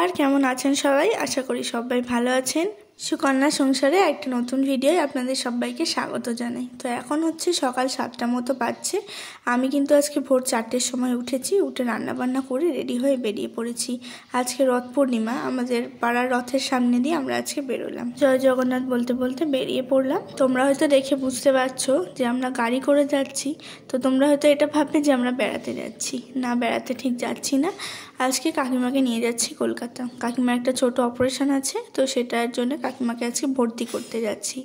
নমস্কার, কেমন আছেন সবাই? আশা করি সবাই ভালো আছেন। সুকন্যা সংসারে একটা নতুন ভিডিওয় আপনাদের সবাইকে স্বাগত জানাই। তো এখন হচ্ছে সকাল 7টার মতো বাজছে। আমি কিন্তু আজকে ভোর 4টের সময় উঠেছি, উঠে রান্নাবান্না করে রেডি হয়ে বেরিয়ে পড়েছি। আজকে রথ পূর্ণিমা, আমাদের পাড়ার রথের সামনে দিয়ে আমরা আজকে বেরোলাম। জয় জগন্নাথ বলতে বলতে বেরিয়ে পড়লাম। তোমরা হয়তো দেখে বুঝতে পারছো যে আমরা গাড়ি করে যাচ্ছি। তো তোমরা হয়তো এটা ভাববে যে আমরা বেড়াতে যাচ্ছি। না, বেড়াতে ঠিক যাচ্ছি না। আজকে কাকিমাকে নিয়ে যাচ্ছি কলকাতা। কাকিমার একটা ছোট অপারেশন আছে, তো সেটার জন্য কাকিমাকে আজকে ভর্তি করতে যাচ্ছি।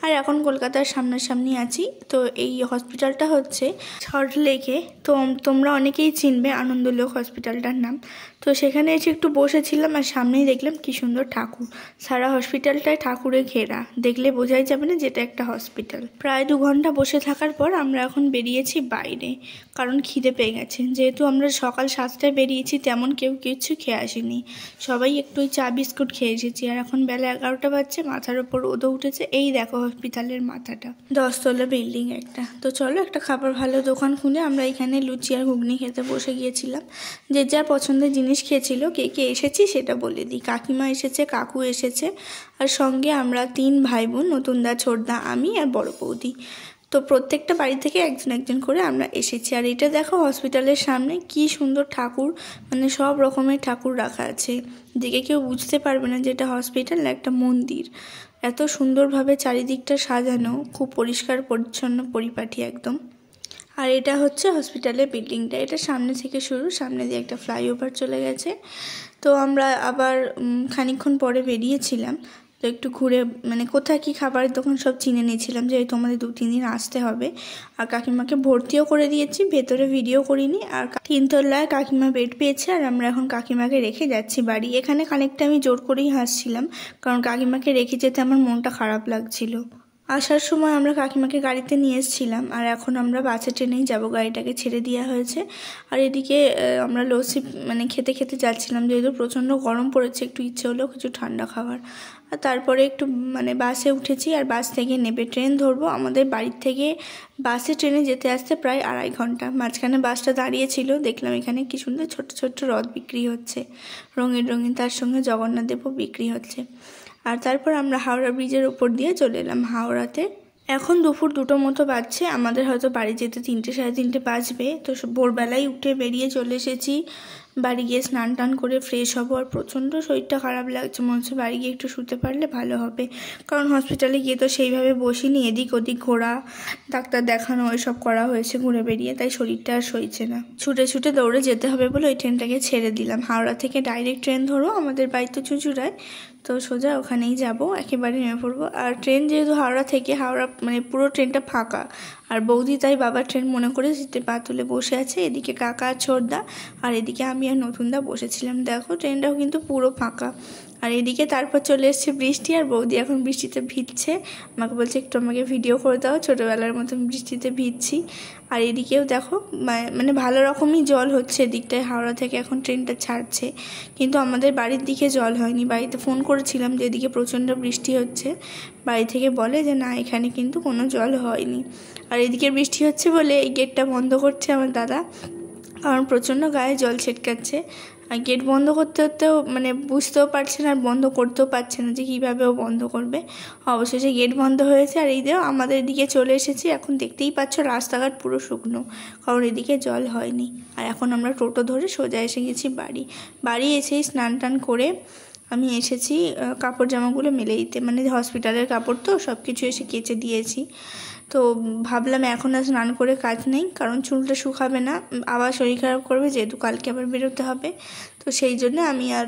আর এখন কলকাতার সামনাসামনি আছি। তো এই হসপিটালটা হচ্ছে সল্টলেকে। তো তোমরা অনেকেই চিনবে আনন্দলোক হসপিটালটার নাম। তো সেখানে এসে একটু বসেছিলাম, আর সামনেই দেখলাম কি সুন্দর ঠাকুর। সারা হসপিটালটায় ঠাকুরে ঘেরা, দেখলে বোঝাই যাবে না যেটা একটা হসপিটাল। প্রায় 2 ঘন্টা বসে থাকার পর আমরা এখন বেরিয়েছি বাইরে, কারণ খিদে পেয়ে গেছে। যেহেতু আমরা সকাল 7টায় বেরিয়েছি, তেমন কেউ কিছু খেয়ে আসেনি, সবাই একটু চা বিস্কুট খেয়ে এসেছি। আর এখন বেলা 11টা বাজছে, মাথার ওপর রোদও উঠেছে। এই দেখো হসপিটালের মাথাটা, 10তলা বিল্ডিং একটা। তো চলো একটা খাবার ভালো দোকান খুলে আমরা এখানে লুচি আর ঘুগনি খেতে বসে গিয়েছিলাম। যে যার পছন্দের জিনিস খেয়েছিল। কে কে এসেছি সেটা বলে দিই। কাকিমা এসেছে, কাকু এসেছে, আর সঙ্গে আমরা 3 ভাই বোন, নতুনদা, ছোটদা, আমি আর বড় বৌদি। তো প্রত্যেকটা বাড়ি থেকে একজন একজন করে আমরা এসেছি। আর এটা দেখো হসপিটালের সামনে কি সুন্দর ঠাকুর, মানে সব রকমের ঠাকুর রাখা আছে। দেখে কেউ বুঝতে পারবে না যে এটা হসপিটাল না একটা মন্দির। এত সুন্দরভাবে চারিদিকটা সাজানো, খুব পরিষ্কার পরিচ্ছন্ন, পরিপাটি একদম। আর এটা হচ্ছে হসপিটালের বিল্ডিংটা। এটা সামনে থেকে শুরু, সামনে দিয়ে একটা ফ্লাইওভার চলে গেছে। তো আমরা আবার খানিকক্ষণ পরে বেরিয়েছিলাম। তো একটু ঘুরে মানে কোথায় কী খাবারের দোকান সব চিনে নিয়েছিলাম, যেহেতু আমাদের 2-3 দিন আসতে হবে। আর কাকিমাকে ভর্তিও করে দিয়েছি, ভেতরে ভিডিও করিনি। আর 3 তলায় কাকিমা বেড পেয়েছে, আর আমরা এখন কাকিমাকে রেখে যাচ্ছি বাড়ি। এখানে খানিকটা আমি জোর করেই হাসছিলাম, কারণ কাকিমাকে রেখে যেতে আমার মনটা খারাপ লাগছিল। আসার সময় আমরা কাকিমাকে গাড়িতে নিয়ে এসেছিলাম, আর এখন আমরা বাসে ট্রেনেই যাব, গাড়িটাকে ছেড়ে দেওয়া হয়েছে। আর এদিকে আমরা লস্যি মানে খেতে খেতে যাচ্ছিলাম, যেহেতু প্রচণ্ড গরম পড়েছে, একটু ইচ্ছে হলো কিছু ঠান্ডা খাওয়ার। আর তারপরে একটু মানে বাসে উঠেছি, আর বাস থেকে নেবে ট্রেন ধরবো। আমাদের বাড়ির থেকে বাসে ট্রেনে যেতে আসতে প্রায় 2.5 ঘন্টা। মাঝখানে বাসটা দাঁড়িয়েছিল, দেখলাম এখানে কি সুন্দর ছোট ছোট রথ বিক্রি হচ্ছে, রঙিন রঙিন, তার সঙ্গে জগন্নাথ দেবও বিক্রি হচ্ছে। আর তারপর আমরা হাওড়া ব্রিজের উপর দিয়ে চলে এলাম হাওড়াতে। এখন দুপুর 2টো মতো বাজছে, আমাদের হয়তো বাড়ি যেতে 3টে সাড়ে 3টে বাজবে। তো ভোরবেলায় উঠে বেরিয়ে চলে এসেছি। বাড়ি গিয়ে স্নান টান করে ফ্রেশ হবো। আর প্রচণ্ড শরীরটা খারাপ লাগছে, মনে হচ্ছে বাড়ি গিয়ে একটু শুতে পারলে ভালো হবে, কারণ হসপিটালে গিয়ে তো সেইভাবে বসিনি, এদিক ওদিক ঘোরা, ডাক্তার দেখানো এসব করা হয়েছে ঘুরে বেরিয়ে, তাই শরীরটা আর সইছে না। ছুটে ছুটে দৌড়ে যেতে হবে বলে ওই ট্রেনটাকে ছেড়ে দিলাম। হাওড়া থেকে ডাইরেক্ট ট্রেন ধরো, আমাদের বাড়ি তো চুঁচুড়ায়, তো সোজা ওখানেই যাব, একেবারে নেমে পড়বো। আর ট্রেন যেহেতু হাওড়া থেকে, হাওড়া মানে পুরো ট্রেনটা ফাঁকা। আর বৌদি তাই বাবার ট্রেন মনে করে সিটে পা তুলে বসে আছে। এদিকে কাকা, ছোটদা, আর এদিকে আমি আর নতুনদা বসেছিলাম। দেখো ট্রেনটাও কিন্তু পুরো ফাঁকা। আর এদিকে তারপর চলে এসছে বৃষ্টি, আর বৌদি এখন বৃষ্টিতে ভিজছে। আমাকে বলছে একটু আমাকে ভিডিও করে দাও, ছোটোবেলার মতন বৃষ্টিতে ভিজছি। আর এদিকেও দেখো মানে ভালো রকমই জল হচ্ছে এদিকটায়। হাওড়া থেকে এখন ট্রেনটা ছাড়ছে, কিন্তু আমাদের বাড়ির দিকে জল হয়নি। বাড়িতে ফোন করেছিলাম যে এদিকে প্রচণ্ড বৃষ্টি হচ্ছে, বাড়ি থেকে বলে যে না, এখানে কিন্তু কোনো জল হয়নি। আর এদিকে বৃষ্টি হচ্ছে বলে এই গেটটা বন্ধ করছে আমার দাদা, কারণ প্রচণ্ড গায়ে জল ছিটকাচ্ছে। আর গেট বন্ধ করতে করতেও মানে বুঝতেও পারছে না, আর বন্ধ করতেও পারছে না যে কীভাবে ও বন্ধ করবে। অবশেষে গেট বন্ধ হয়েছে। আর এই দিকেও আমাদের এদিকে চলে এসেছি। এখন দেখতেই পাচ্ছ রাস্তাঘাট পুরো শুকনো, কারণ এদিকে জল হয়নি। আর এখন আমরা টোটো ধরে সোজা এসে গেছি বাড়ি এসেই স্নান টান করে আমি এসেছি কাপড় জামাগুলো মেলে দিতে, মানে হসপিটালের কাপড় তো সব কিছু এসে কেচে দিয়েছি। তো ভাবলাম এখন আর স্নান করে কাজ নেই, কারণ চুলটা শুকাবে না, আবার শরীর খারাপ করবে, যেহেতু কালকে আবার বেরোতে হবে। তো সেই জন্য আমি আর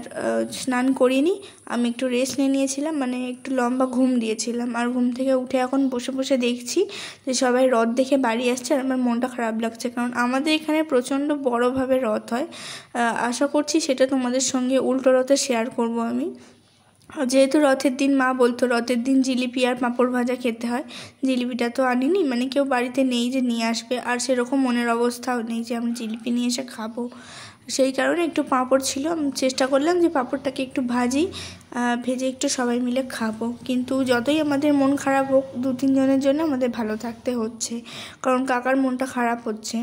স্নান করিনি। আমি একটু রেস্ট নিয়েছিলাম, মানে একটু লম্বা ঘুম দিয়েছিলাম। আর ঘুম থেকে উঠে এখন বসে বসে দেখছি যে সবাই রথ দেখে বাড়ি আসছে, আর আমার মনটা খারাপ লাগছে, কারণ আমাদের এখানে প্রচণ্ড বড়োভাবে রথ হয়। আশা করছি সেটা তোমাদের সঙ্গে উল্টো রথে শেয়ার করব আমি। যেহেতু রথের দিন মা বলতো রথের দিন জিলিপি আর পাঁপড় ভাজা খেতে হয়, জিলিপিটা তো আনিনি, মানে কেউ বাড়িতে নেই যে নিয়ে আসবে, আর সেরকম মনের অবস্থাও নেই যে আমি জিলিপি নিয়ে এসে খাবো। সেই কারণে একটু পাঁপড় ছিল, আমি চেষ্টা করলাম যে পাঁপড়টাকে একটু ভাজি, ভেজে একটু সবাই মিলে খাবো। কিন্তু যতই আমাদের মন খারাপ হোক 2-3 জনের জন্য আমাদের ভালো থাকতে হচ্ছে, কারণ কাকার মনটা খারাপ হচ্ছে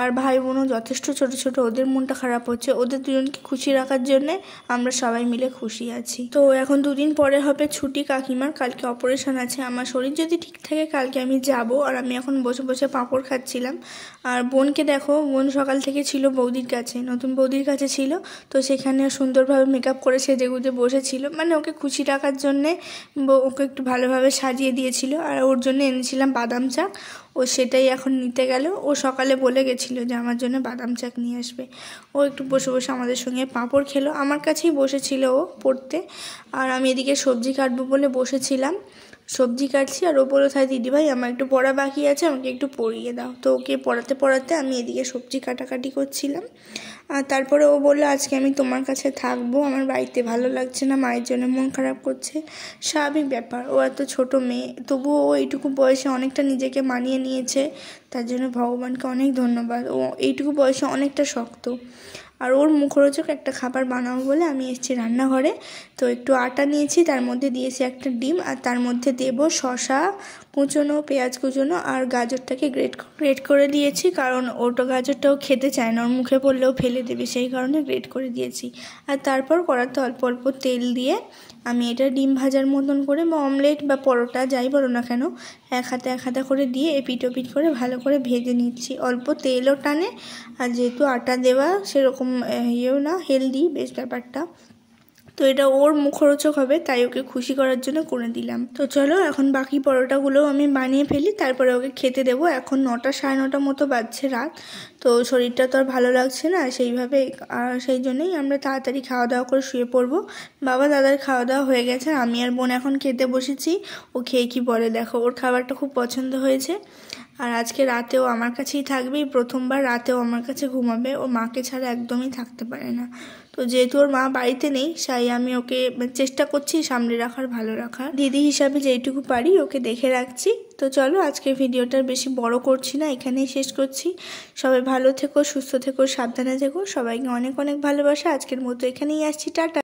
আর ভাই বোনও যথেষ্ট ছোট ছোট, ওদের মনটা খারাপ হচ্ছে। ওদের দুজনকে খুশি রাখার জন্যে আমরা সবাই মিলে খুশি আছি। তো এখন 2 দিন পরে হবে ছুটি কাকিমার, কালকে অপারেশন আছে। আমার শরীর যদি ঠিক থাকে কালকে আমি যাব। আর আমি এখন বসে বসে পাঁপড় খাচ্ছিলাম। আর বোনকে দেখো, বোন সকাল থেকে ছিল বৌদির কাছে, নতুন বৌদির কাছে ছিল। তো সেখানে সুন্দরভাবে মেকআপ করে সেজেগুজে বসেছিল, মানে ওকে খুশি রাখার জন্যে ওকে একটু ভালোভাবে সাজিয়ে দিয়েছিল। আর ওর জন্য এনেছিলাম বাদাম চা, ও সেটাই এখন নিতে গেল। ও সকালে বলে গেছিলো যে আমার জন্য বাদাম চা নিয়ে আসবে। ও একটু বসে বসে আমাদের সঙ্গে পাঁপড় খেলো, আমার কাছেই বসেছিল ও পড়তে। আর আমি এদিকে সবজি কাটবো বলে বসেছিলাম, সবজি কাটছি। আর ও বললো তাই দিদিভাই আমার একটু পড়া বাকি আছে, আমাকে একটু পড়িয়ে দাও। তো ওকে পড়াতে পড়াতে আমি এদিকে সবজি কাটাকাটি করছিলাম। আর তারপরে ও বললো আজকে আমি তোমার কাছে থাকবো, আমার বাড়িতে ভালো লাগছে না, মায়ের জন্য মন খারাপ করছে। স্বাভাবিক ব্যাপার, ও এত ছোট মেয়ে, তবুও ও এইটুকু বয়সে অনেকটা নিজেকে মানিয়ে নিয়েছে, তার জন্য ভগবানকে অনেক ধন্যবাদ। ও এইটুকু বয়সে অনেকটা শক্ত। আর ওর মুখরোচক একটা খাবার বানাবো বলে আমি এসেছি রান্নাঘরে। তো একটু আটা নিয়েছি, তার মধ্যে দিয়েছি একটা ডিম, আর তার মধ্যে দেবো শসা কুচোনো, পেঁয়াজ কুচোনো, আর গাজরটাকে গ্রেট করে দিয়েছি, কারণ ওটা গাজরটাও খেতে চায় না, ওর মুখে পড়লেও ফেলে দেবে, সেই কারণে গ্রেট করে দিয়েছি। আর তারপর কড়াতে অল্প অল্প তেল দিয়ে আমি এটা ডিম ভাজার মতন করে, বা অমলেট বা পরোটা যাই বলো না কেন, এক হাতে করে দিয়ে এপিট ওপিট করে ভালো করে ভেজে নিচ্ছি। অল্প তেলও টানে, আর যেহেতু আটা দেওয়া সেরকম ইয়েও না, হেলদি বেশ ব্যাপারটা। তো এটা ওর মুখরোচক হবে, তাই ওকে খুশি করার জন্য করে দিলাম। তো চলো এখন বাকি পরোটাগুলোও আমি বানিয়ে ফেলি, তারপরে ওকে খেতে দেবো। এখন 9টা 9:30 মতো বাজছে রাত। তো শরীরটা তো আর ভালো লাগছে না সেইভাবে, আর সেই জন্যই আমরা তাড়াতাড়ি খাওয়া দাওয়া করে শুয়ে পড়বো। বাবা দাদার খাওয়া দাওয়া হয়ে গেছে, আমি আর বোন এখন খেতে বসেছি। ও খেয়ে কি বলে দেখো, ওর খাবারটা খুব পছন্দ হয়েছে। আর আজকে রাতেও আমার কাছেই থাকবে, প্রথমবার রাতেও আমার কাছে ঘুমাবে। ওর মাকে ছাড়া একদমই থাকতে পারে না। তো যেহেতু ওর মা বাড়িতে নেই, তাই আমি ওকে চেষ্টা করছি সামলে রাখার, ভালো রাখার, দিদি হিসাবে যেইটুকু পারি ওকে দেখে রাখছি। তো চলো আজকের ভিডিওটা বেশি বড় করছি না, এখানেই শেষ করছি। সবাই ভালো থেকো, সুস্থ থেকো, সাবধানে থেকো, সবাইকে অনেক অনেক ভালোবাসা। আজকের মতো এখানেই আসছি, টাটা।